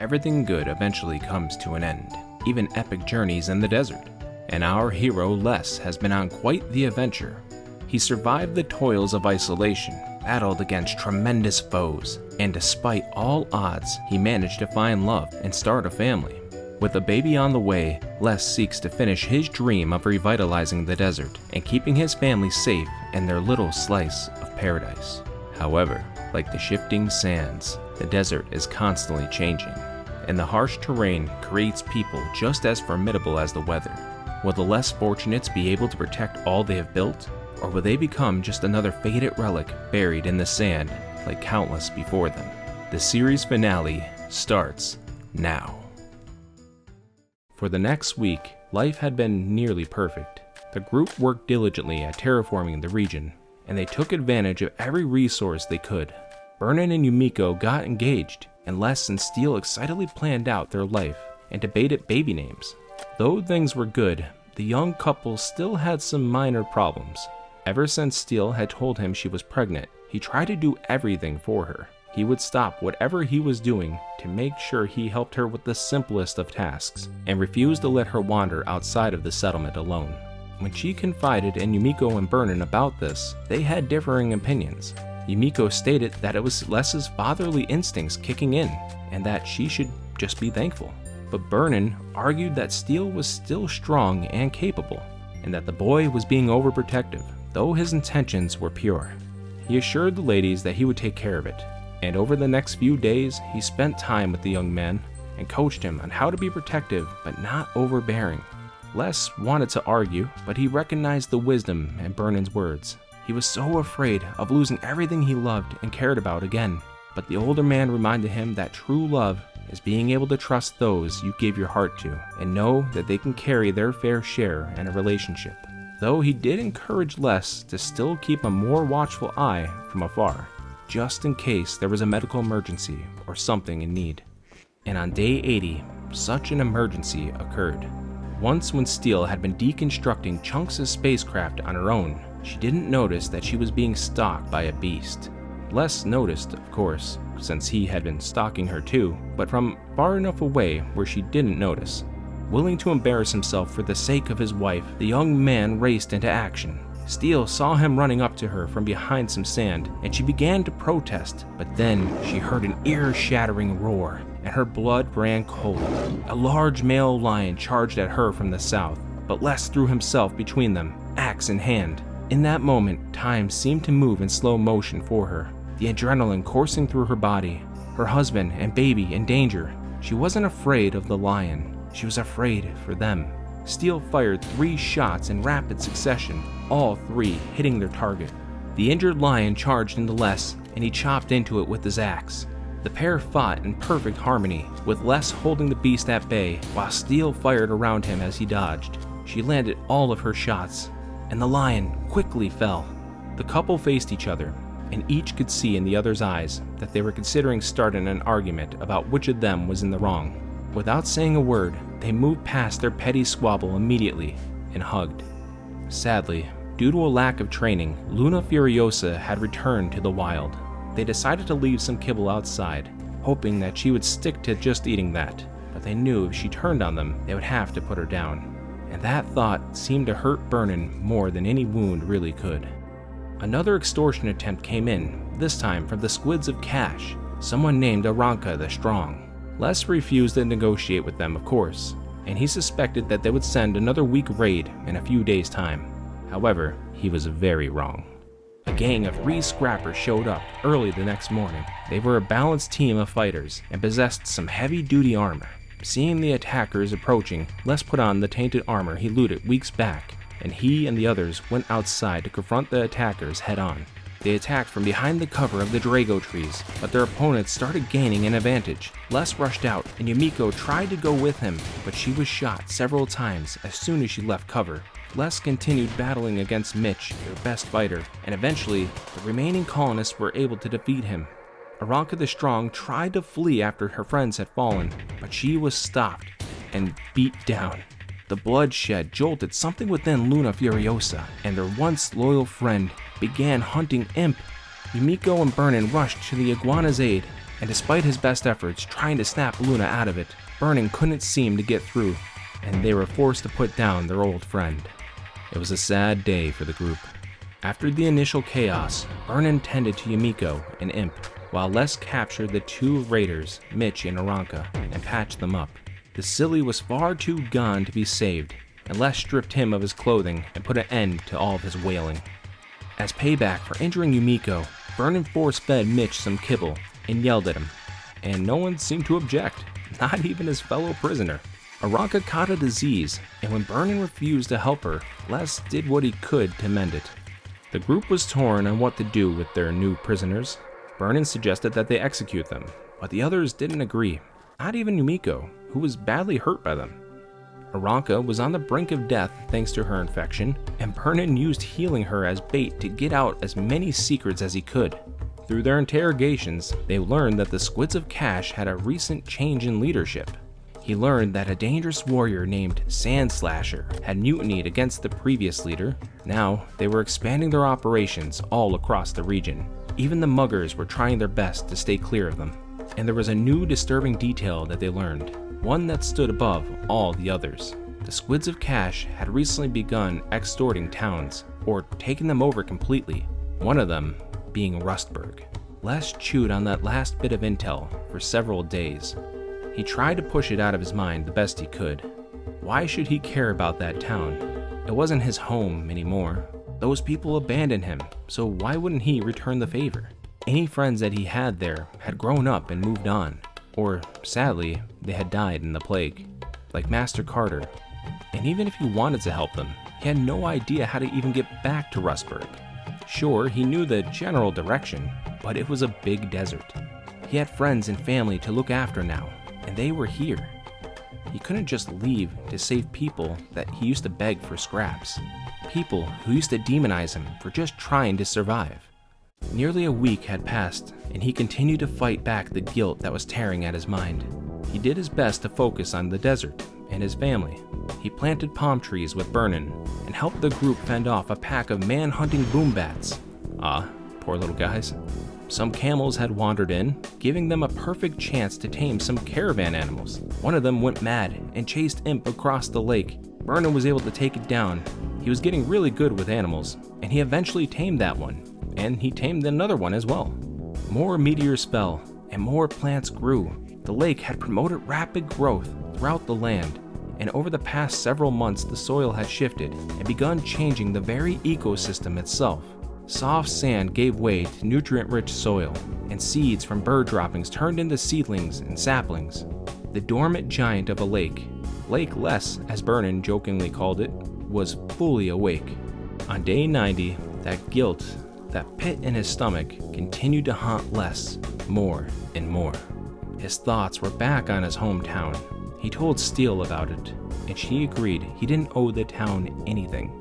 Everything good eventually comes to an end, even epic journeys in the desert, and our hero Les has been on quite the adventure. He survived the toils of isolation, battled against tremendous foes, and despite all odds, he managed to find love and start a family. With a baby on the way, Les seeks to finish his dream of revitalizing the desert and keeping his family safe in their little slice of paradise. However, like the shifting sands, the desert is constantly changing, and the harsh terrain creates people just as formidable as the weather. Will the less fortunates be able to protect all they have built, or will they become just another faded relic buried in the sand like countless before them? The series finale starts now. For the next week, life had been nearly perfect. The group worked diligently at terraforming the region, and they took advantage of every resource they could. Vernon and Yumiko got engaged, and Les and Steele excitedly planned out their life and debated baby names. Though things were good, the young couple still had some minor problems. Ever since Steele had told him she was pregnant, he tried to do everything for her. He would stop whatever he was doing to make sure he helped her with the simplest of tasks, and refused to let her wander outside of the settlement alone. When she confided in Yumiko and Vernon about this, they had differing opinions. Yumiko stated that it was Les's fatherly instincts kicking in, and that she should just be thankful. But Vernon argued that Steele was still strong and capable, and that the boy was being overprotective, though his intentions were pure. He assured the ladies that he would take care of it, and over the next few days, he spent time with the young man and coached him on how to be protective but not overbearing. Les wanted to argue, but he recognized the wisdom in Vernon's words. He was so afraid of losing everything he loved and cared about again, but the older man reminded him that true love is being able to trust those you give your heart to and know that they can carry their fair share in a relationship. Though he did encourage Les to still keep a more watchful eye from afar, just in case there was a medical emergency or something in need. And on day 80, such an emergency occurred. Once when Steele had been deconstructing chunks of spacecraft on her own, she didn't notice that she was being stalked by a beast. Les noticed, of course, since he had been stalking her too, but from far enough away where she didn't notice. Willing to embarrass himself for the sake of his wife, the young man raced into action. Steele saw him running up to her from behind some sand, and she began to protest, but then she heard an ear-shattering roar, and her blood ran cold. A large male lion charged at her from the south, but Les threw himself between them, axe in hand. In that moment, time seemed to move in slow motion for her, the adrenaline coursing through her body, her husband and baby in danger. She wasn't afraid of the lion, she was afraid for them. Steele fired 3 shots in rapid succession, all 3 hitting their target. The injured lion charged into Les, and he chopped into it with his axe. The pair fought in perfect harmony, with Les holding the beast at bay, while Steele fired around him as he dodged. She landed all of her shots, and the lion quickly fell. The couple faced each other, and each could see in the other's eyes that they were considering starting an argument about which of them was in the wrong. Without saying a word, they moved past their petty squabble immediately and hugged. Sadly, due to a lack of training, Luna Furiosa had returned to the wild. They decided to leave some kibble outside, hoping that she would stick to just eating that, but they knew if she turned on them, they would have to put her down. And that thought seemed to hurt Vernon more than any wound really could. Another extortion attempt came in, this time from the Squids of Cash, someone named Aranka the Strong. Les refused to negotiate with them, of course, and he suspected that they would send another weak raid in a few days' time. However, he was very wrong. A gang of re-scrappers showed up early the next morning. They were a balanced team of fighters and possessed some heavy-duty armor. Seeing the attackers approaching, Les put on the tainted armor he looted weeks back, and he and the others went outside to confront the attackers head-on. They attacked from behind the cover of the Drago trees, but their opponents started gaining an advantage. Les rushed out, and Yumiko tried to go with him, but she was shot several times as soon as she left cover. Les continued battling against Mitch, their best fighter, and eventually, the remaining colonists were able to defeat him. Aranka the Strong tried to flee after her friends had fallen, but she was stopped and beat down. The bloodshed jolted something within Luna Furiosa, and their once loyal friend began hunting Imp. Yumiko and Vernon rushed to the iguana's aid, and despite his best efforts trying to snap Luna out of it, Burnin couldn't seem to get through, and they were forced to put down their old friend. It was a sad day for the group. After the initial chaos, Burnin tended to Yumiko and Imp, while Les captured the two raiders, Mitch and Aranka, and patched them up. The silly was far too gone to be saved, and Les stripped him of his clothing and put an end to all of his wailing. As payback for injuring Yumiko, Burnin force-fed Mitch some kibble and yelled at him, and no one seemed to object, not even his fellow prisoner. Aranka caught a disease, and when Burnin refused to help her, Les did what he could to mend it. The group was torn on what to do with their new prisoners. Burnin suggested that they execute them, but the others didn't agree, not even Yumiko, who was badly hurt by them. Aranka was on the brink of death thanks to her infection, and Burnin used healing her as bait to get out as many secrets as he could. Through their interrogations, they learned that the Squids of Cash had a recent change in leadership. He learned that a dangerous warrior named Sandslasher had mutinied against the previous leader. Now, they were expanding their operations all across the region. Even the muggers were trying their best to stay clear of them. And there was a new disturbing detail that they learned, one that stood above all the others. The Squids of Cash had recently begun extorting towns, or taking them over completely, one of them being Rustberg. Les chewed on that last bit of intel for several days. He tried to push it out of his mind the best he could. Why should he care about that town? It wasn't his home anymore. Those people abandoned him, so why wouldn't he return the favor? Any friends that he had there had grown up and moved on, or sadly, they had died in the plague, like Master Carter. And even if he wanted to help them, he had no idea how to even get back to Rustberg. Sure, he knew the general direction, but it was a big desert. He had friends and family to look after now, and they were here. He couldn't just leave to save people that he used to beg for scraps. People who used to demonize him for just trying to survive. Nearly a week had passed, and he continued to fight back the guilt that was tearing at his mind. He did his best to focus on the desert and his family. He planted palm trees with Burnin and helped the group fend off a pack of man-hunting boom bats. Poor little guys. Some camels had wandered in, giving them a perfect chance to tame some caravan animals. One of them went mad and chased Imp across the lake. Burnin was able to take it down. He was getting really good with animals, and he eventually tamed that one, and he tamed another one as well. More meteors fell, and more plants grew. The lake had promoted rapid growth throughout the land, and over the past several months the soil had shifted and begun changing the very ecosystem itself. Soft sand gave way to nutrient-rich soil, and seeds from bird droppings turned into seedlings and saplings. The dormant giant of a lake, Lake Les as Burnin jokingly called it, was fully awake. On day 90, that guilt, that pit in his stomach, continued to haunt Les more and more. His thoughts were back on his hometown. He told Steele about it, and she agreed he didn't owe the town anything,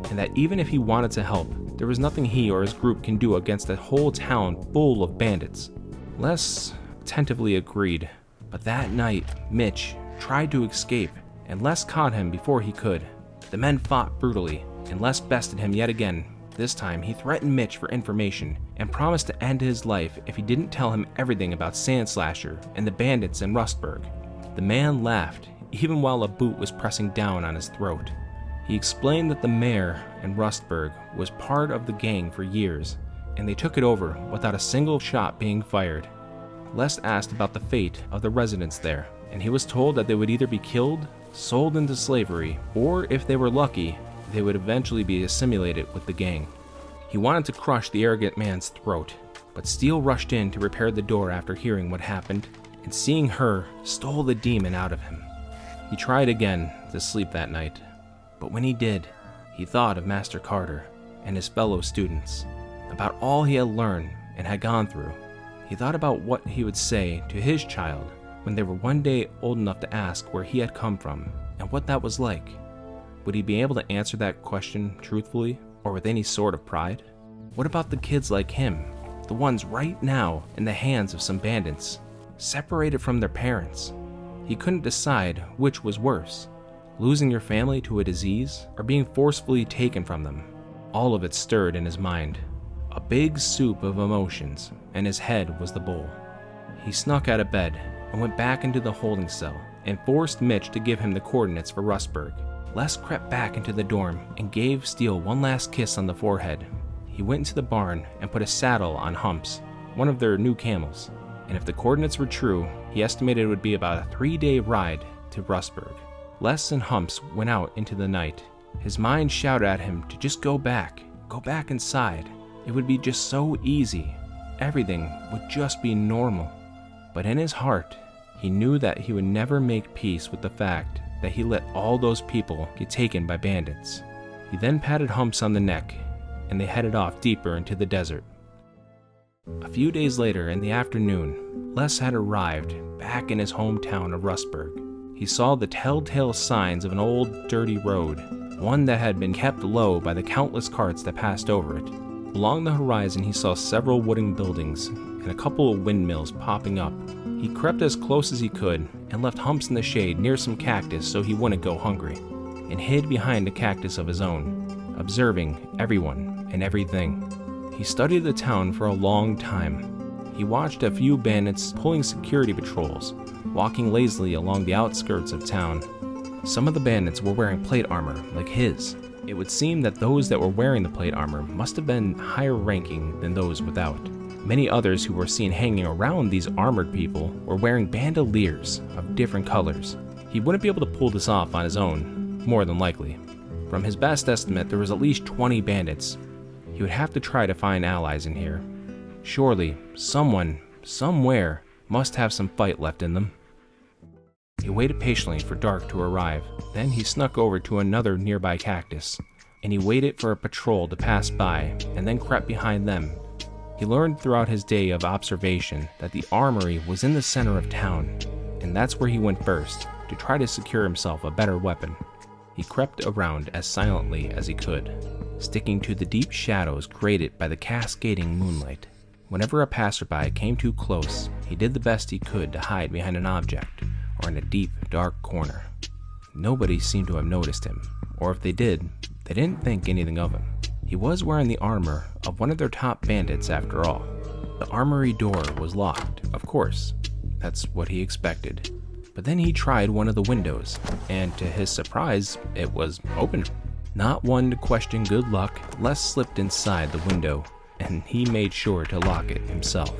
and that even if he wanted to help, there was nothing he or his group can do against a whole town full of bandits. Les tentatively agreed, but that night, Mitch tried to escape, and Les caught him before he could. The men fought brutally, and Les bested him yet again. This time, he threatened Mitch for information and promised to end his life if he didn't tell him everything about Sandslasher and the bandits in Rustberg. The man laughed, even while a boot was pressing down on his throat. He explained that the mayor in Rustberg was part of the gang for years, and they took it over without a single shot being fired. Les asked about the fate of the residents there, and he was told that they would either be killed, sold into slavery, or if they were lucky, they would eventually be assimilated with the gang. He wanted to crush the arrogant man's throat, but Steele rushed in to repair the door after hearing what happened, and seeing her stole the demon out of him. He tried again to sleep that night, but when he did, he thought of Master Carter and his fellow students, about all he had learned and had gone through. He thought about what he would say to his child when they were one day old enough to ask where he had come from and what that was like. Would he be able to answer that question truthfully or with any sort of pride? What about the kids like him, the ones right now in the hands of some bandits, separated from their parents? He couldn't decide which was worse, losing your family to a disease or being forcefully taken from them. All of it stirred in his mind, a big soup of emotions, and his head was the bowl. He snuck out of bed and went back into the holding cell and forced Mitch to give him the coordinates for Rustberg. Les crept back into the dorm and gave Steele one last kiss on the forehead. He went into the barn and put a saddle on Humps, one of their new camels, and if the coordinates were true, he estimated it would be about a 3-day ride to Rustberg. Les and Humps went out into the night. His mind shouted at him to just go back inside. It would be just so easy. Everything would just be normal. But in his heart, he knew that he would never make peace with the fact that he let all those people get taken by bandits. He then patted Humps on the neck, and they headed off deeper into the desert. A few days later in the afternoon, Les had arrived back in his hometown of Rustberg. He saw the telltale signs of an old, dirty road, one that had been kept low by the countless carts that passed over it. Along the horizon, he saw several wooden buildings and a couple of windmills popping up. He crept as close as he could and left Humps in the shade near some cactus so he wouldn't go hungry, and hid behind a cactus of his own, observing everyone and everything. He studied the town for a long time. He watched a few bandits pulling security patrols, walking lazily along the outskirts of town. Some of the bandits were wearing plate armor like his. It would seem that those that were wearing the plate armor must have been higher ranking than those without. Many others who were seen hanging around these armored people were wearing bandoliers of different colors. He wouldn't be able to pull this off on his own, more than likely. From his best estimate, there was at least 20 bandits. He would have to try to find allies in here. Surely, someone, somewhere, must have some fight left in them. He waited patiently for dark to arrive. Then he snuck over to another nearby cactus, and he waited for a patrol to pass by, and then crept behind them. He learned throughout his day of observation that the armory was in the center of town, and that's where he went first, to try to secure himself a better weapon. He crept around as silently as he could, sticking to the deep shadows created by the cascading moonlight. Whenever a passerby came too close, he did the best he could to hide behind an object, or in a deep, dark corner. Nobody seemed to have noticed him, or if they did, they didn't think anything of him. He was wearing the armor of one of their top bandits after all. The armory door was locked, of course. That's what he expected. But then he tried one of the windows, and to his surprise, it was open. Not one to question good luck, Les slipped inside the window, and he made sure to lock it himself.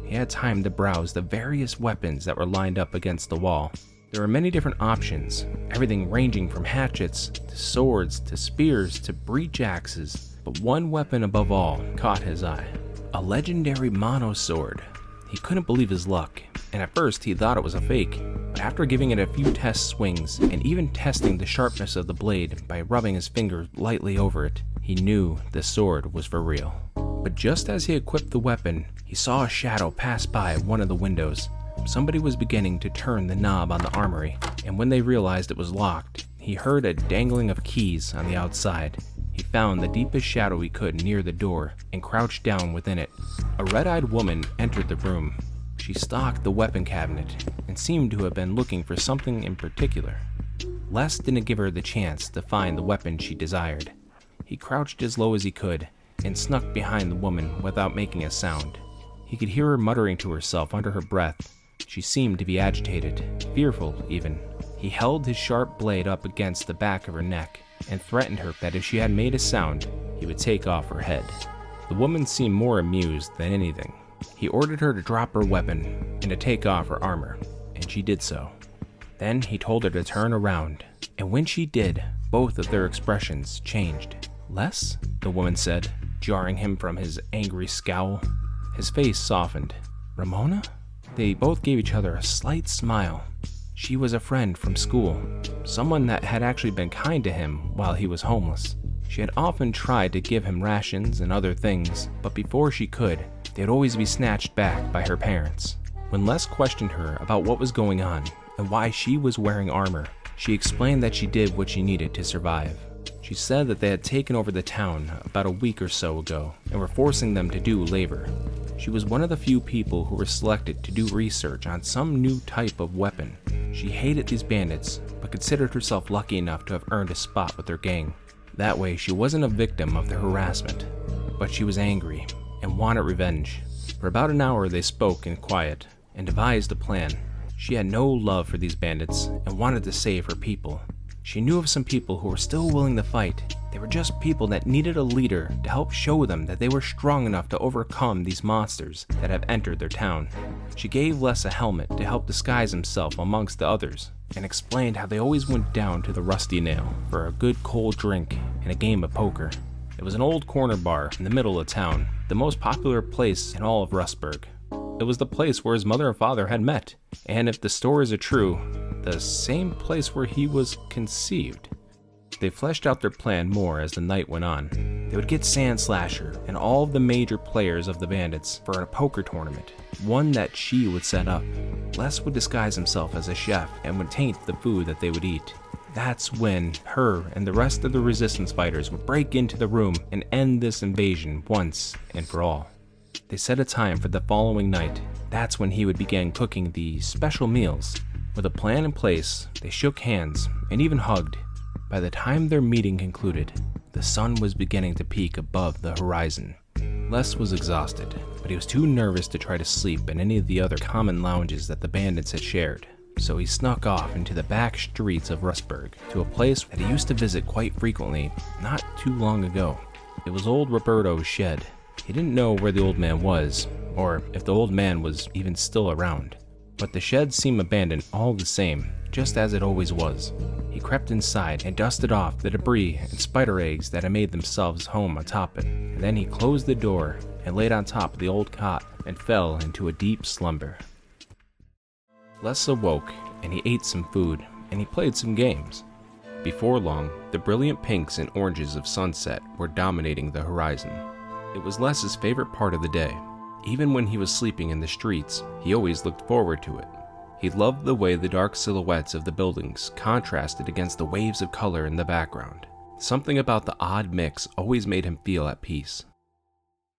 He had time to browse the various weapons that were lined up against the wall. There were many different options, everything ranging from hatchets, to swords, to spears, to breach axes. But one weapon above all caught his eye. A legendary mono sword. He couldn't believe his luck, and at first he thought it was a fake. But after giving it a few test swings, and even testing the sharpness of the blade by rubbing his fingers lightly over it, he knew the sword was for real. But just as he equipped the weapon, he saw a shadow pass by one of the windows. Somebody was beginning to turn the knob on the armory, and when they realized it was locked, he heard a dangling of keys on the outside. He found the deepest shadow he could near the door and crouched down within it. A red-eyed woman entered the room. She stalked the weapon cabinet and seemed to have been looking for something in particular. Les didn't give her the chance to find the weapon she desired. He crouched as low as he could and snuck behind the woman without making a sound. He could hear her muttering to herself under her breath. She seemed to be agitated, fearful even. He held his sharp blade up against the back of her neck and threatened her that if she had made a sound, he would take off her head. The woman seemed more amused than anything. He ordered her to drop her weapon and to take off her armor, and she did so. Then he told her to turn around, and when she did, both of their expressions changed. "Les?" the woman said, jarring him from his angry scowl. His face softened. "Ramona?" They both gave each other a slight smile. She was a friend from school, someone that had actually been kind to him while he was homeless. She had often tried to give him rations and other things, but before she could, they'd always be snatched back by her parents. When Les questioned her about what was going on and why she was wearing armor, she explained that she did what she needed to survive. She said that they had taken over the town about a week or so ago and were forcing them to do labor. She was one of the few people who were selected to do research on some new type of weapon. She hated these bandits, but considered herself lucky enough to have earned a spot with their gang. That way, she wasn't a victim of the harassment, but she was angry and wanted revenge. For about an hour they spoke in quiet. and devised a plan. She had no love for these bandits and wanted to save her people. She knew of some people who were still willing to fight. They were just people that needed a leader to help show them that they were strong enough to overcome these monsters that have entered their town. She gave Les a helmet to help disguise himself amongst the others, and explained how they always went down to the Rusty Nail for a good cold drink and a game of poker. It was an old corner bar in the middle of town, the most popular place in all of Rustberg. It was the place where his mother and father had met, and if the stories are true, the same place where he was conceived. They fleshed out their plan more as the night went on. They would get Sandslasher and all of the major players of the bandits for a poker tournament, one that she would set up. Les would disguise himself as a chef and would taint the food that they would eat. That's when her and the rest of the resistance fighters would break into the room and end this invasion once and for all. They set a time for the following night. That's when he would begin cooking the special meals. With a plan in place, they shook hands and even hugged. By the time their meeting concluded, the sun was beginning to peak above the horizon. Les was exhausted, but he was too nervous to try to sleep in any of the other common lounges that the bandits had shared. So he snuck off into the back streets of Rustberg to a place that he used to visit quite frequently not too long ago. It was old Roberto's shed. He didn't know where the old man was, or if the old man was even still around. But the shed seemed abandoned all the same, just as it always was. He crept inside and dusted off the debris and spider eggs that had made themselves home atop it. And then he closed the door and laid on top of the old cot and fell into a deep slumber. Les awoke and he ate some food and he played some games. Before long, the brilliant pinks and oranges of sunset were dominating the horizon. It was Les's favorite part of the day. Even when he was sleeping in the streets, he always looked forward to it. He loved the way the dark silhouettes of the buildings contrasted against the waves of color in the background. Something about the odd mix always made him feel at peace.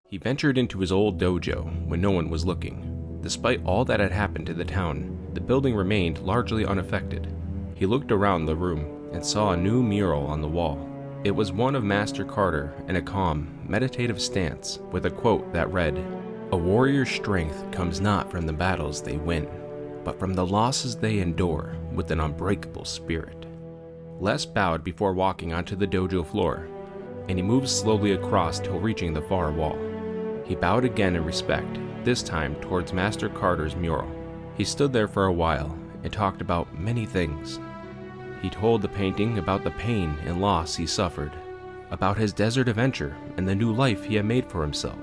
He ventured into his old dojo when no one was looking. Despite all that had happened to the town, the building remained largely unaffected. He looked around the room and saw a new mural on the wall. It was one of Master Carter in a calm, meditative stance with a quote that read, "A warrior's strength comes not from the battles they win, but from the losses they endure with an unbreakable spirit." Les bowed before walking onto the dojo floor, and he moved slowly across till reaching the far wall. He bowed again in respect, this time towards Master Carter's mural. He stood there for a while and talked about many things. He told the painting about the pain and loss he suffered, about his desert adventure and the new life he had made for himself.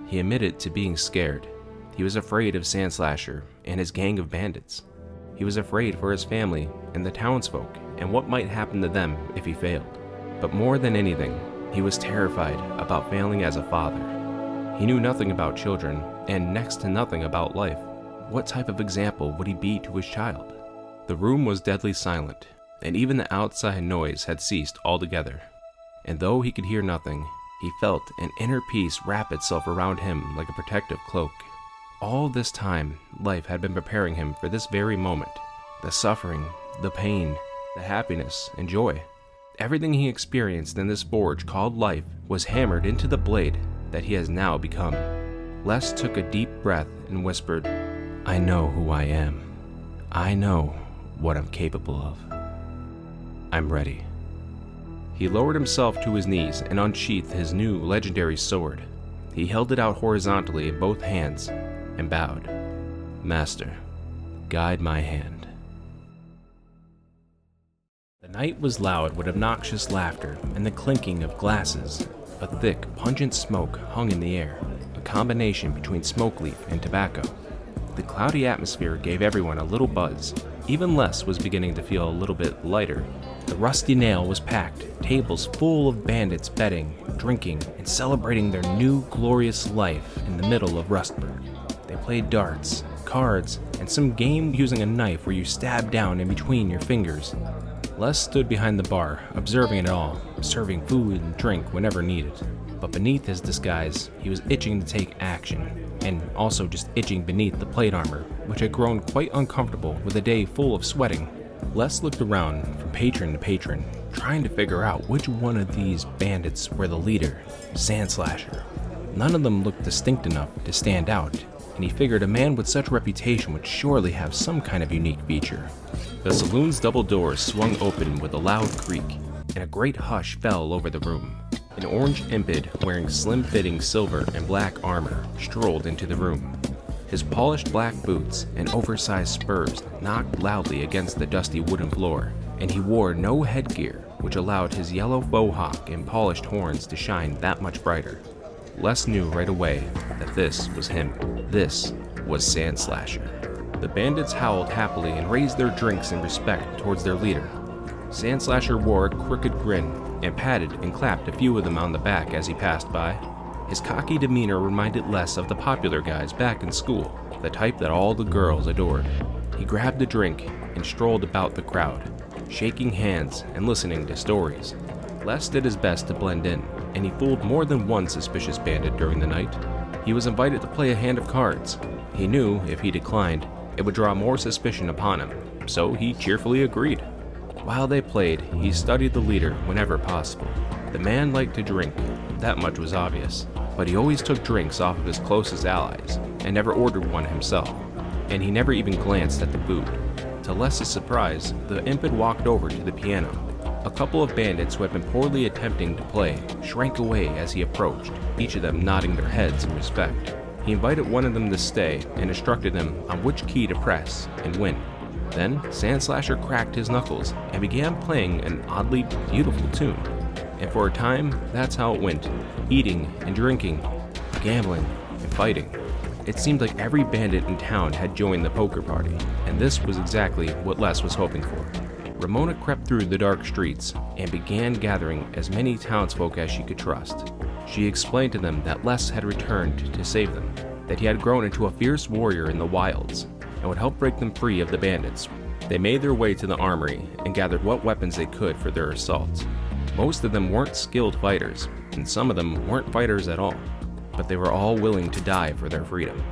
He admitted to being scared. He was afraid of Sandslasher and his gang of bandits. He was afraid for his family and the townsfolk and what might happen to them if he failed. But more than anything, he was terrified about failing as a father. He knew nothing about children and next to nothing about life. What type of example would he be to his child? The room was deadly silent, and even the outside noise had ceased altogether. And though he could hear nothing, he felt an inner peace wrap itself around him like a protective cloak. All this time, life had been preparing him for this very moment. The suffering, the pain, the happiness, and joy. Everything he experienced in this forge called life was hammered into the blade that he has now become. Les took a deep breath and whispered, "I know who I am. I know what I'm capable of. I'm ready." He lowered himself to his knees and unsheathed his new legendary sword. He held it out horizontally in both hands and bowed. "Master, guide my hand." The night was loud with obnoxious laughter and the clinking of glasses. A thick, pungent smoke hung in the air, a combination between smoke leaf and tobacco. The cloudy atmosphere gave everyone a little buzz. Even Les was beginning to feel a little bit lighter. The Rusty Nail was packed, tables full of bandits betting, drinking, and celebrating their new glorious life in the middle of Rustberg. They played darts, cards, and some game using a knife where you stab down in between your fingers. Les stood behind the bar, observing it all, serving food and drink whenever needed. But beneath his disguise, he was itching to take action, and also just itching beneath the plate armor, which had grown quite uncomfortable with a day full of sweating. Les looked around from patron to patron, trying to figure out which one of these bandits were the leader, Sandslasher. None of them looked distinct enough to stand out. and he figured a man with such reputation would surely have some kind of unique feature. The saloon's double doors swung open with a loud creak, and a great hush fell over the room. An orange impid wearing slim-fitting silver and black armor strolled into the room. His polished black boots and oversized spurs knocked loudly against the dusty wooden floor, and he wore no headgear, which allowed his yellow faux hawk and polished horns to shine that much brighter. Les knew right away that this was him. This was Sandslasher. The bandits howled happily and raised their drinks in respect towards their leader. Sandslasher wore a crooked grin and patted and clapped a few of them on the back as he passed by. His cocky demeanor reminded Les of the popular guys back in school, the type that all the girls adored. He grabbed a drink and strolled about the crowd, shaking hands and listening to stories. Les did his best to blend in, and he fooled more than one suspicious bandit during the night. He was invited to play a hand of cards. He knew if he declined, it would draw more suspicion upon him, so he cheerfully agreed. While they played, he studied the leader whenever possible. The man liked to drink, that much was obvious, but he always took drinks off of his closest allies and never ordered one himself, and he never even glanced at the food. To Les's surprise, the impid walked over to the piano. A couple of bandits who had been poorly attempting to play shrank away as he approached, each of them nodding their heads in respect. He invited one of them to stay and instructed them on which key to press and when. Then, Sandslasher cracked his knuckles and began playing an oddly beautiful tune. And for a time, that's how it went, eating and drinking, gambling and fighting. It seemed like every bandit in town had joined the poker party, and this was exactly what Les was hoping for. Ramona crept through the dark streets and began gathering as many townsfolk as she could trust. She explained to them that Les had returned to save them, that he had grown into a fierce warrior in the wilds, and would help break them free of the bandits. They made their way to the armory and gathered what weapons they could for their assaults. Most of them weren't skilled fighters, and some of them weren't fighters at all, but they were all willing to die for their freedom.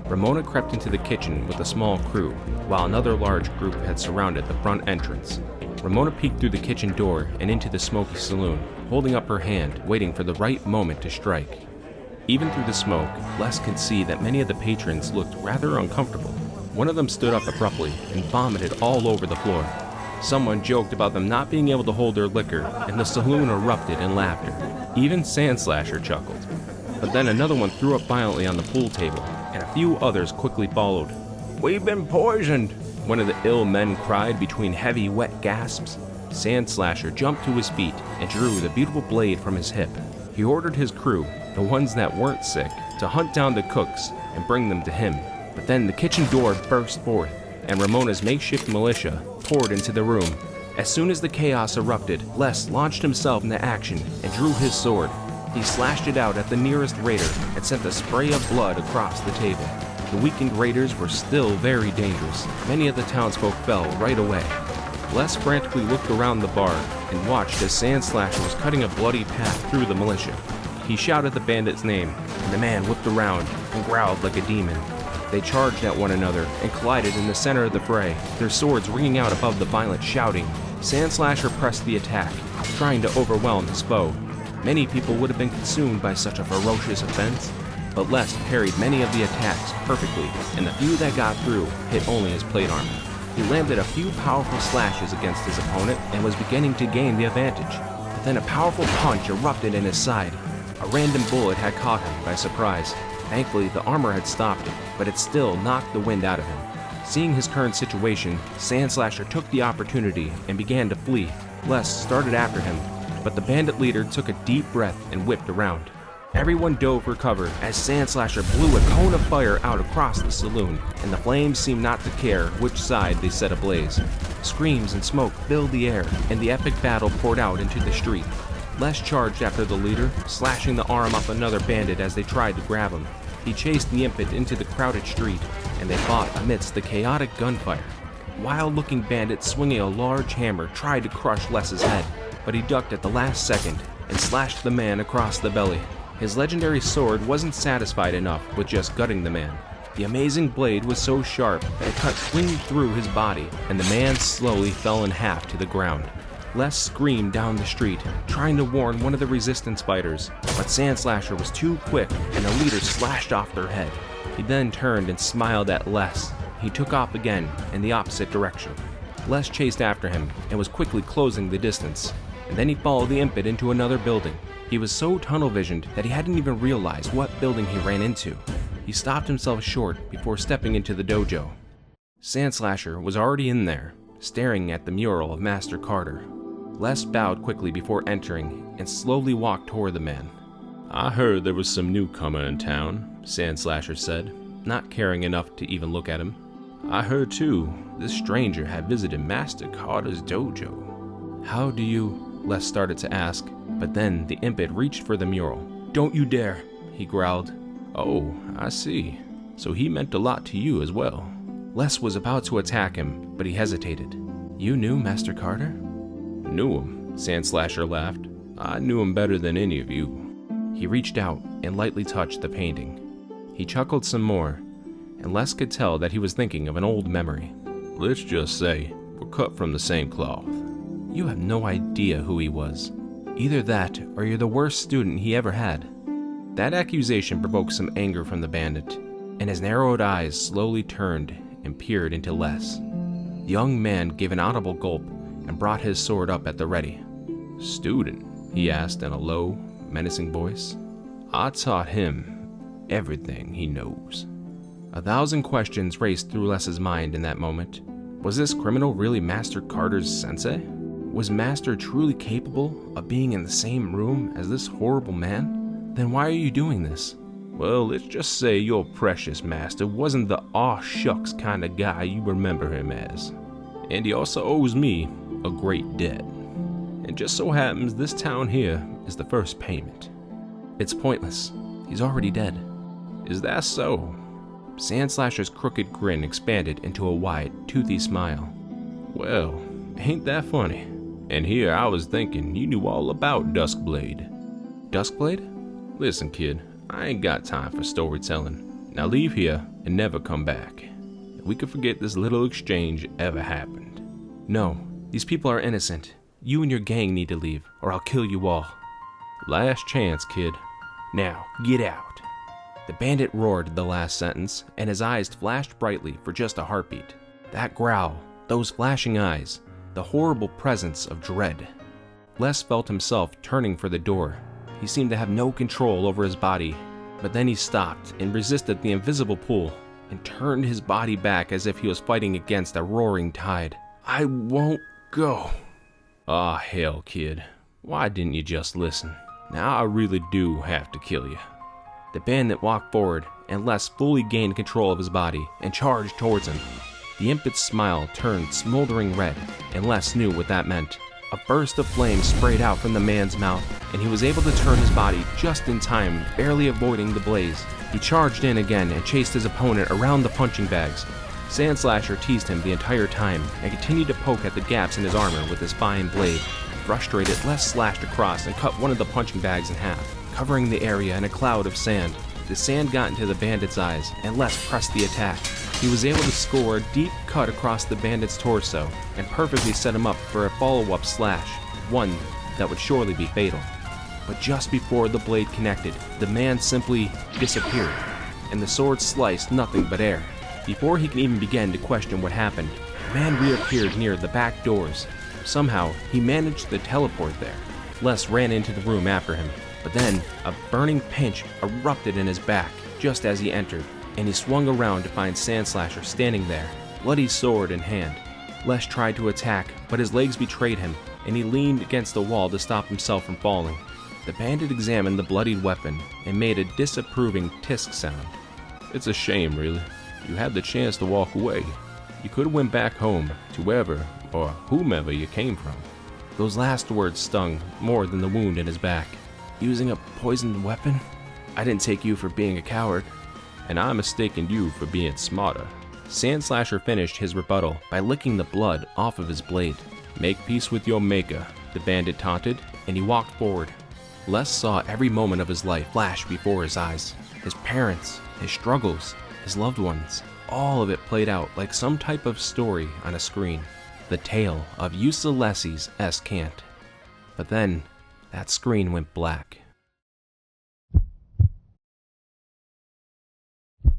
Ramona crept into the kitchen with a small crew, while another large group had surrounded the front entrance. Ramona peeked through the kitchen door and into the smoky saloon, holding up her hand, waiting for the right moment to strike. Even through the smoke, Les could see that many of the patrons looked rather uncomfortable. One of them stood up abruptly and vomited all over the floor. Someone joked about them not being able to hold their liquor, and the saloon erupted in laughter. Even Sandslasher chuckled. But then another one threw up violently on the pool table, and a few others quickly followed. "We've been poisoned," one of the ill men cried between heavy, wet gasps. Sandslasher jumped to his feet and drew the beautiful blade from his hip. He ordered his crew, the ones that weren't sick, to hunt down the cooks and bring them to him. But then the kitchen door burst forth, and Ramona's makeshift militia poured into the room. As soon as the chaos erupted, Les launched himself into action and drew his sword. He slashed it out at the nearest raider and sent a spray of blood across the table. The weakened raiders were still very dangerous. Many of the townsfolk fell right away. Les frantically looked around the bar and watched as Sandslasher was cutting a bloody path through the militia. He shouted the bandit's name, and the man whipped around and growled like a demon. They charged at one another and collided in the center of the fray, their swords ringing out above the violent shouting. Sandslasher pressed the attack, trying to overwhelm his foe. Many people would have been consumed by such a ferocious offense, but Les parried many of the attacks perfectly, and the few that got through hit only his plate armor. He landed a few powerful slashes against his opponent and was beginning to gain the advantage. But then a powerful punch erupted in his side. A random bullet had caught him by surprise. Thankfully, the armor had stopped it, but it still knocked the wind out of him. Seeing his current situation, Sandslasher took the opportunity and began to flee. Les started after him, but the bandit leader took a deep breath and whipped around. Everyone dove for cover as Sandslasher blew a cone of fire out across the saloon, and the flames seemed not to care which side they set ablaze. Screams and smoke filled the air, and the epic battle poured out into the street. Les charged after the leader, slashing the arm off another bandit as they tried to grab him. He chased the impet into the crowded street, and they fought amidst the chaotic gunfire. Wild-looking bandits swinging a large hammer tried to crush Les's head, but he ducked at the last second and slashed the man across the belly. His legendary sword wasn't satisfied enough with just gutting the man. The amazing blade was so sharp that it cut clean through his body, and the man slowly fell in half to the ground. Les screamed down the street, trying to warn one of the resistance fighters, but Sandslasher was too quick, and the leader slashed off their head. He then turned and smiled at Les. He took off again in the opposite direction. Les chased after him and was quickly closing the distance, and then he followed the impet into another building. He was so tunnel-visioned that he hadn't even realized what building he ran into. He stopped himself short before stepping into the dojo. Sandslasher was already in there, staring at the mural of Master Carter. Les bowed quickly before entering and slowly walked toward the man. "I heard there was some newcomer in town," Sandslasher said, not caring enough to even look at him. "I heard too, this stranger had visited Master Carter's dojo." "How do you?" Les started to ask, but then the impet reached for the mural. "Don't you dare," he growled. "Oh, I see. So he meant a lot to you as well." Les was about to attack him, but he hesitated. "You knew Master Carter?" "Knew him," Sandslasher laughed. "I knew him better than any of you." He reached out and lightly touched the painting. He chuckled some more, and Les could tell that he was thinking of an old memory. "Let's just say we're cut from the same cloth." "You have no idea who he was. Either that, or you're the worst student he ever had." That accusation provoked some anger from the bandit, and his narrowed eyes slowly turned and peered into Les. The young man gave an audible gulp and brought his sword up at the ready. "Student?" he asked in a low, menacing voice. "I taught him everything he knows." 1,000 questions raced through Les's mind in that moment. Was this criminal really Master Carter's sensei? Was Master truly capable of being in the same room as this horrible man? Then why are you doing this? "Well, let's just say your precious master wasn't the aw shucks kind of guy you remember him as. And he also owes me a great debt. And just so happens this town here is the first payment." "It's pointless. He's already dead." "Is that so?" Sandslasher's crooked grin expanded into a wide, toothy smile. "Well, ain't that funny? And here I was thinking you knew all about Duskblade." "Duskblade?" "Listen, kid, I ain't got time for storytelling. Now leave here and never come back. We can forget this little exchange ever happened." "No, these people are innocent. You and your gang need to leave, or I'll kill you all." "Last chance, kid. Now, get out." The bandit roared the last sentence, and his eyes flashed brightly for just a heartbeat. That growl, those flashing eyes, the horrible presence of dread. Les felt himself turning for the door. He seemed to have no control over his body, but then he stopped and resisted the invisible pull and turned his body back as if he was fighting against a roaring tide. "I won't go." "Aw, hell, kid. Why didn't you just listen? Now I really do have to kill you." The bandit walked forward, and Les fully gained control of his body and charged towards him. The impet's smile turned smoldering red, and Les knew what that meant. A burst of flame sprayed out from the man's mouth, and he was able to turn his body just in time, barely avoiding the blaze. He charged in again and chased his opponent around the punching bags. Sandslasher teased him the entire time and continued to poke at the gaps in his armor with his fine blade. Frustrated, Les slashed across and cut one of the punching bags in half, covering the area in a cloud of sand. The sand got into the bandit's eyes, and Les pressed the attack. He was able to score a deep cut across the bandit's torso and perfectly set him up for a follow-up slash, one that would surely be fatal. But just before the blade connected, the man simply disappeared, and the sword sliced nothing but air. Before he could even begin to question what happened, the man reappeared near the back doors. Somehow, he managed to teleport there. Les ran into the room after him, but then a burning pinch erupted in his back just as he entered, and he swung around to find Sandslasher standing there, bloody sword in hand. Les tried to attack, but his legs betrayed him, and he leaned against the wall to stop himself from falling. The bandit examined the bloodied weapon and made a disapproving tisk sound. "It's a shame, really. You had the chance to walk away. You could have went back home to wherever or whomever you came from." Those last words stung more than the wound in his back. "Using a poisoned weapon? I didn't take you for being a coward." "And I mistaken you for being smarter." Sandslasher finished his rebuttal by licking the blood off of his blade. "Make peace with your maker," the bandit taunted, and he walked forward. Les saw every moment of his life flash before his eyes. His parents, his struggles, his loved ones, all of it played out like some type of story on a screen. The tale of Ulysses S. Kant. But then, that screen went black.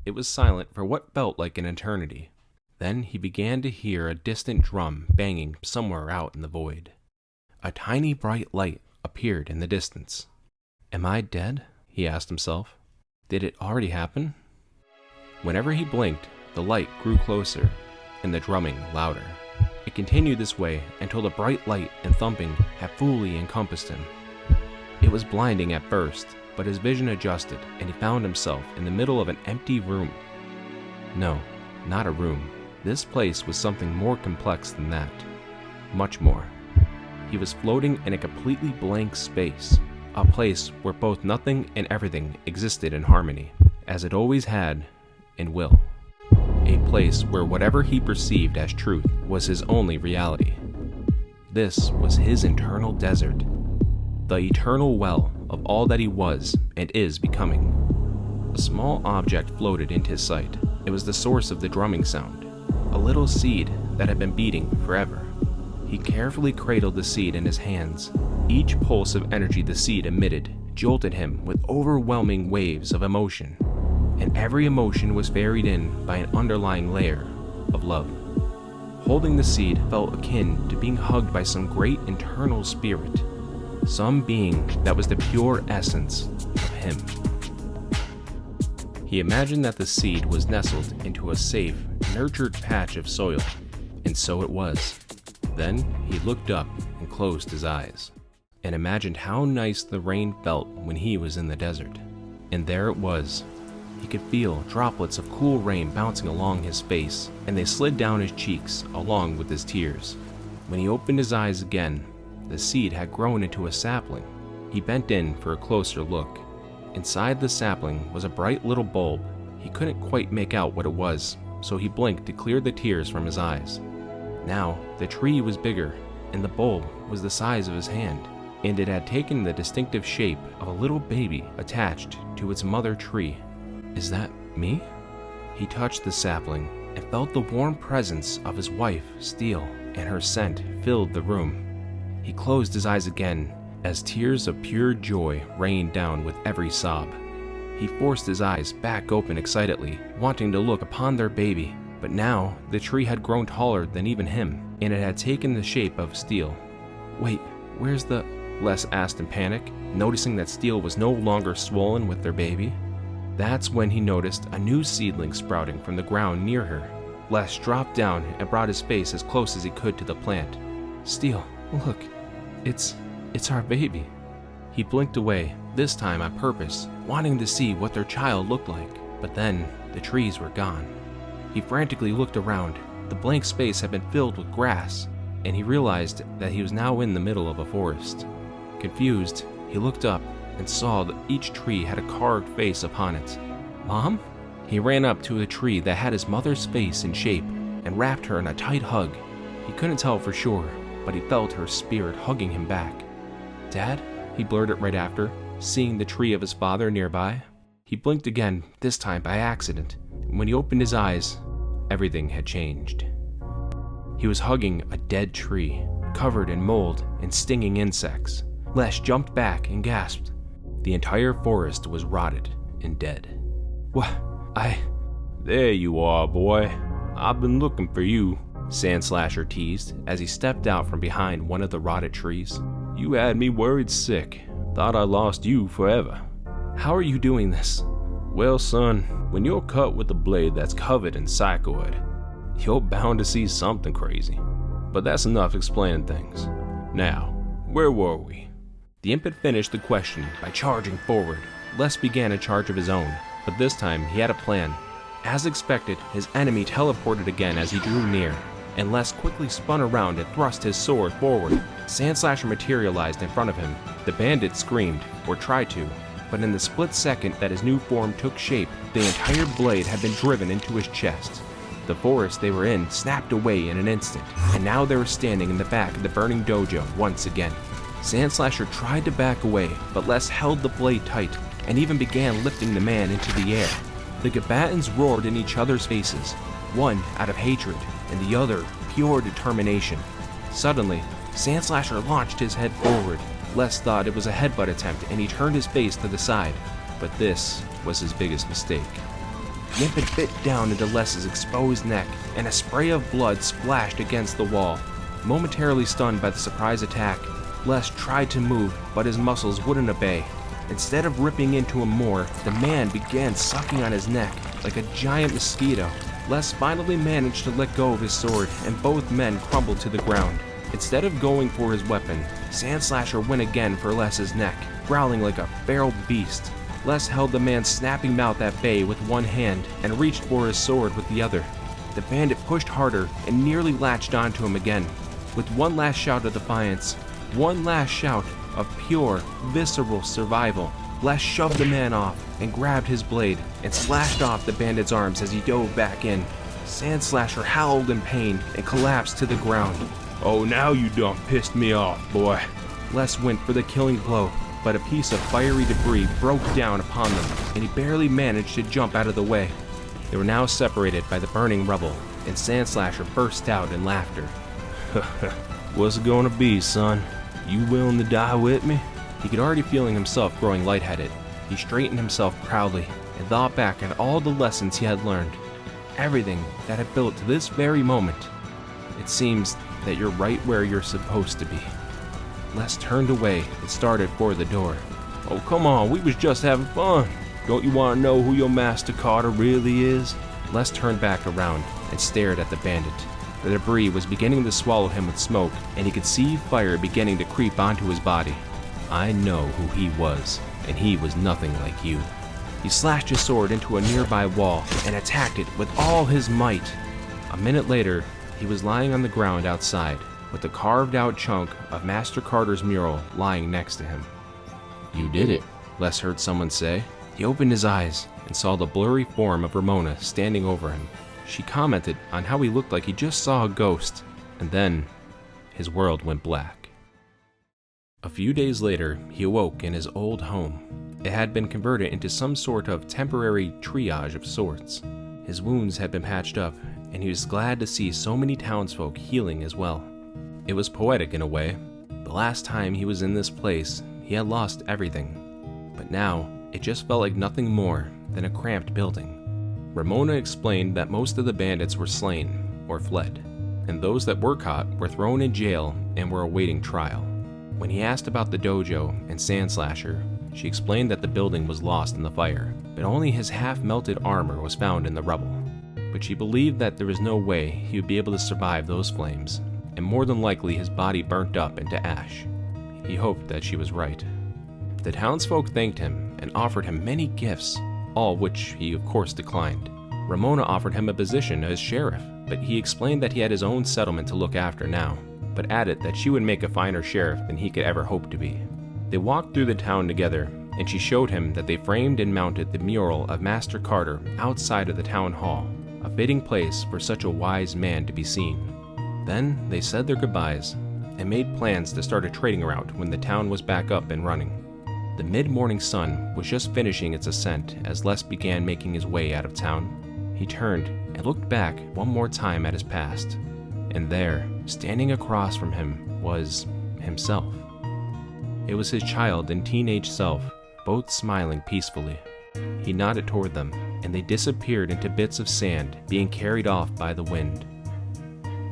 It was silent for what felt like an eternity. Then he began to hear a distant drum banging somewhere out in the void. A tiny bright light appeared in the distance. Am I dead? He asked himself. Did it already happen? Whenever he blinked, the light grew closer and the drumming louder. It continued this way until the bright light and thumping had fully encompassed him. It was blinding at first, but his vision adjusted and he found himself in the middle of an empty room. No, not a room. This place was something more complex than that. Much more. He was floating in a completely blank space, a place where both nothing and everything existed in harmony, as it always had and will. A place where whatever he perceived as truth was his only reality. This was his internal desert, the eternal well of all that he was and is becoming. A small object floated into his sight. It was the source of the drumming sound, a little seed that had been beating forever. He carefully cradled the seed in his hands. Each pulse of energy the seed emitted jolted him with overwhelming waves of emotion, and every emotion was buried in by an underlying layer of love. Holding the seed felt akin to being hugged by some great internal spirit, some being that was the pure essence of him. He imagined that the seed was nestled into a safe, nurtured patch of soil, and so it was. Then he looked up and closed his eyes, and imagined how nice the rain felt when he was in the desert. And there it was. He could feel droplets of cool rain bouncing along his face, and they slid down his cheeks along with his tears. When he opened his eyes again, the seed had grown into a sapling. He bent in for a closer look. Inside the sapling was a bright little bulb. He couldn't quite make out what it was, so he blinked to clear the tears from his eyes. Now, the tree was bigger, and the bulb was the size of his hand, and it had taken the distinctive shape of a little baby attached to its mother tree. Is that me? He touched the sapling and felt the warm presence of his wife, Steel, and her scent filled the room. He closed his eyes again as tears of pure joy rained down with every sob. He forced his eyes back open excitedly, wanting to look upon their baby. But now, the tree had grown taller than even him, and it had taken the shape of Steel. Wait, where's the... Les asked in panic, noticing that Steel was no longer swollen with their baby. That's when he noticed a new seedling sprouting from the ground near her. Les dropped down and brought his face as close as he could to the plant. Steel, look, it's our baby. He blinked away, this time on purpose, wanting to see what their child looked like. But then, the trees were gone. He frantically looked around. The blank space had been filled with grass, and he realized that he was now in the middle of a forest. Confused, he looked up and saw that each tree had a carved face upon it. Mom? He ran up to a tree that had his mother's face in shape and wrapped her in a tight hug. He couldn't tell for sure, but he felt her spirit hugging him back. Dad? He blurted right after, seeing the tree of his father nearby. He blinked again, this time by accident. When he opened his eyes, everything had changed. He was hugging a dead tree, covered in mold and stinging insects. Les jumped back and gasped. The entire forest was rotted and dead. What? There you are, boy. I've been looking for you, Sandslasher teased as he stepped out from behind one of the rotted trees. You had me worried sick. Thought I lost you forever. How are you doing this? Well, son, when you're cut with a blade that's covered in psychoid, you're bound to see something crazy. But that's enough explaining things. Now, where were we? The imp had finished the question by charging forward. Les began a charge of his own, but this time he had a plan. As expected, his enemy teleported again as he drew near, and Les quickly spun around and thrust his sword forward. Sandslasher materialized in front of him. The bandit screamed, or tried to, but in the split second that his new form took shape, the entire blade had been driven into his chest. The forest they were in snapped away in an instant, and now they were standing in the back of the burning dojo once again. Sandslasher tried to back away, but Les held the blade tight, and even began lifting the man into the air. The combatants roared in each other's faces, one out of hatred, and the other pure determination. Suddenly, Sandslasher launched his head forward. Les thought it was a headbutt attempt, and he turned his face to the side, but this was his biggest mistake. the infant bit down into Les's exposed neck, and a spray of blood splashed against the wall. Momentarily stunned by the surprise attack, Les tried to move, but his muscles wouldn't obey. Instead of ripping into him more, the man began sucking on his neck like a giant mosquito. Les finally managed to let go of his sword, and both men crumbled to the ground. Instead of going for his weapon, Sandslasher went again for Les's neck, growling like a feral beast. Les held the man's snapping mouth at bay with one hand and reached for his sword with the other. The bandit pushed harder and nearly latched onto him again. With one last shout of defiance, one last shout of pure, visceral survival, Les shoved the man off and grabbed his blade and slashed off the bandit's arms as he dove back in. Sandslasher howled in pain and collapsed to the ground. "Oh, now you done pissed me off, boy." Les went for the killing blow, but a piece of fiery debris broke down upon them, and he barely managed to jump out of the way. They were now separated by the burning rubble, and Sandslasher burst out in laughter. "What's it gonna be, son? You willing to die with me?" He could already feeling himself growing lightheaded. He straightened himself proudly and thought back at all the lessons he had learned. Everything that had built to this very moment. It seems that you're right where you're supposed to be. Les turned away and started for the door. "Oh, come on, we was just having fun. Don't you want to know who your Master Carter really is?" Les turned back around and stared at the bandit. The debris was beginning to swallow him with smoke, and he could see fire beginning to creep onto his body. "I know who he was, and he was nothing like you." He slashed his sword into a nearby wall and attacked it with all his might. A minute later, he was lying on the ground outside, with a carved-out chunk of Master Carter's mural lying next to him. "You did it," Les heard someone say. He opened his eyes and saw the blurry form of Ramona standing over him. She commented on how he looked like he just saw a ghost, and then his world went black. A few days later, he awoke in his old home. It had been converted into some sort of temporary triage of sorts. His wounds had been patched up, and he was glad to see so many townsfolk healing as well. It was poetic in a way. The last time he was in this place, he had lost everything. But now, it just felt like nothing more than a cramped building. Ramona explained that most of the bandits were slain or fled, and those that were caught were thrown in jail and were awaiting trial. When he asked about the dojo and Sandslasher, she explained that the building was lost in the fire, but only his half-melted armor was found in the rubble. But she believed that there was no way he would be able to survive those flames, and more than likely his body burnt up into ash. He hoped that she was right. The townsfolk thanked him and offered him many gifts, all which he of course declined. Ramona offered him a position as sheriff, but he explained that he had his own settlement to look after now, but added that she would make a finer sheriff than he could ever hope to be. They walked through the town together, and she showed him that they framed and mounted the mural of Master Carter outside of the town hall, a fitting place for such a wise man to be seen. Then they said their goodbyes and made plans to start a trading route when the town was back up and running. The mid-morning sun was just finishing its ascent as Les began making his way out of town. He turned and looked back one more time at his past, and there, standing across from him, was himself. It was his child and teenage self, both smiling peacefully. He nodded toward them, and they disappeared into bits of sand being carried off by the wind.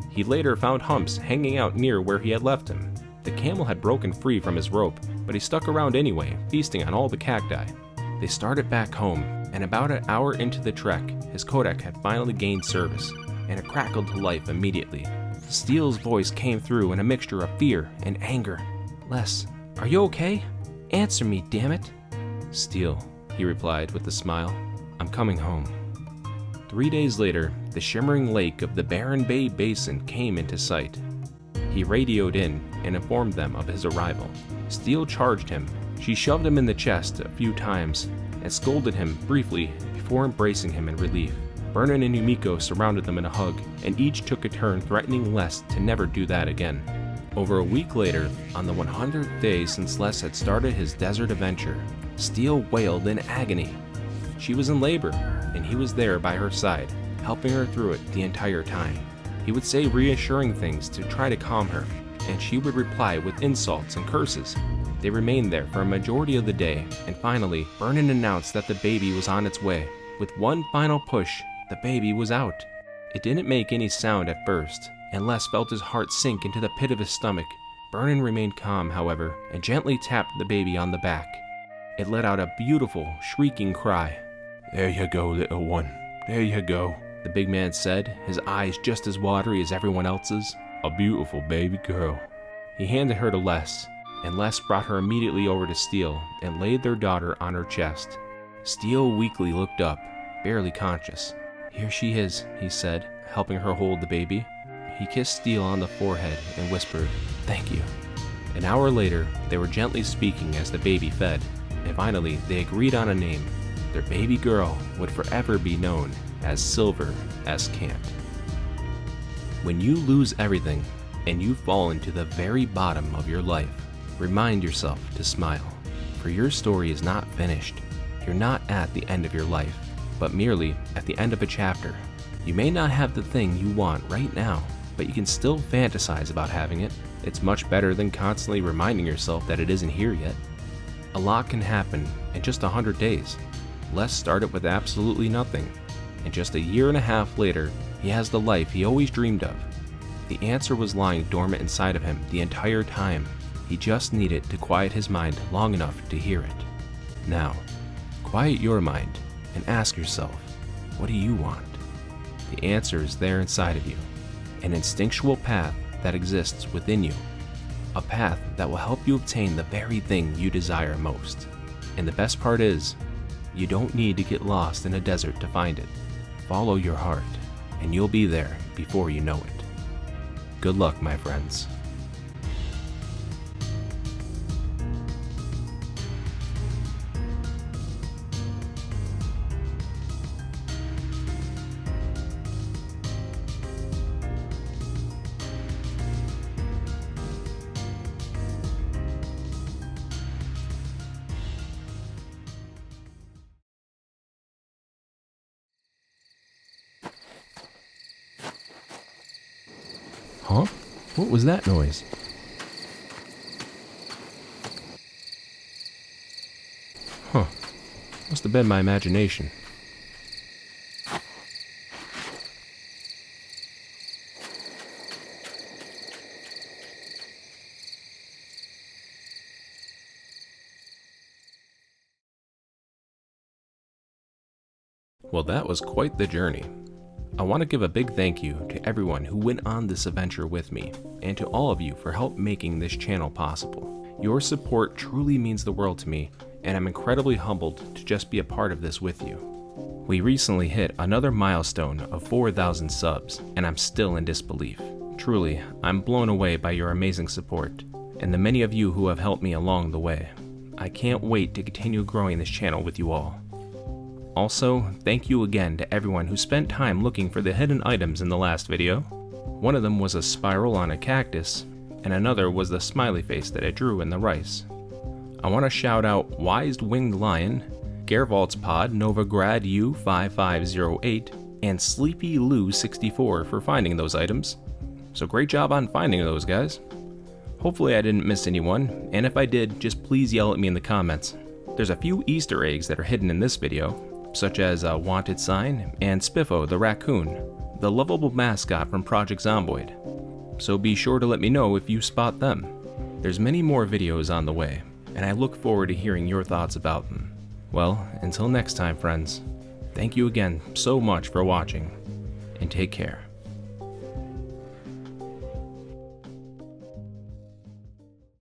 He later found Humps hanging out near where he had left him. The camel had broken free from his rope, but he stuck around anyway, feasting on all the cacti. They started back home, and about an hour into the trek, his Kodak had finally gained service, and it crackled to life immediately. Steele's voice came through in a mixture of fear and anger. "Les, are you okay? Answer me, damn it." "Steele," he replied with a smile. "I'm coming home." 3 days later, the shimmering lake of the Barren Bay Basin came into sight. He radioed in and informed them of his arrival. Steele charged him. She shoved him in the chest a few times and scolded him briefly before embracing him in relief. Vernon and Yumiko surrounded them in a hug, and each took a turn threatening Les to never do that again. Over a week later, on the 100th day since Les had started his desert adventure, Steele wailed in agony. She was in labor, and he was there by her side, helping her through it the entire time. He would say reassuring things to try to calm her, and she would reply with insults and curses. They remained there for a majority of the day, and finally, Vernon announced that the baby was on its way. With one final push, the baby was out. It didn't make any sound at first, and Les felt his heart sink into the pit of his stomach. Vernon remained calm, however, and gently tapped the baby on the back. It let out a beautiful, shrieking cry. "There you go, little one. There you go," the big man said, his eyes just as watery as everyone else's. "A beautiful baby girl." He handed her to Les, and Les brought her immediately over to Steele and laid their daughter on her chest. Steele weakly looked up, barely conscious. "Here she is," he said, helping her hold the baby. He kissed Steele on the forehead and whispered, "Thank you." An hour later, they were gently speaking as the baby fed, and finally they agreed on a name. Their baby girl would forever be known as Silver S. Cant. When you lose everything and you fall into the very bottom of your life, remind yourself to smile, for your story is not finished. You're not at the end of your life, but merely at the end of a chapter. You may not have the thing you want right now, but you can still fantasize about having it. It's much better than constantly reminding yourself that it isn't here yet. A lot can happen in just 100 days. Les started with absolutely nothing, and just a year and a half later, he has the life he always dreamed of. The answer was lying dormant inside of him the entire time. He just needed to quiet his mind long enough to hear it. Now, quiet your mind and ask yourself, what do you want? The answer is there inside of you, an instinctual path that exists within you, a path that will help you obtain the very thing you desire most. And the best part is, you don't need to get lost in a desert to find it. Follow your heart, and you'll be there before you know it. Good luck, my friends. Huh? What was that noise? Huh. Must have been my imagination. Well, that was quite the journey. I want to give a big thank you to everyone who went on this adventure with me, and to all of you for help making this channel possible. Your support truly means the world to me, and I'm incredibly humbled to just be a part of this with you. We recently hit another milestone of 4,000 subs, and I'm still in disbelief. Truly, I'm blown away by your amazing support, and the many of you who have helped me along the way. I can't wait to continue growing this channel with you all. Also, thank you again to everyone who spent time looking for the hidden items in the last video. One of them was a spiral on a cactus, and another was the smiley face that I drew in the rice. I want to shout out Wise Winged Lion, Gervalt's Pod Novigrad U5508, and Sleepy Lou 64 for finding those items. So great job on finding those, guys. Hopefully I didn't miss anyone, and if I did, just please yell at me in the comments. There's a few Easter eggs that are hidden in this video, such as a wanted sign and Spiffo the raccoon, the lovable mascot from Project Zomboid. So be sure to let me know if you spot them. There's many more videos on the way, and I look forward to hearing your thoughts about them. Well, until next time, friends, thank you again so much for watching, and take care.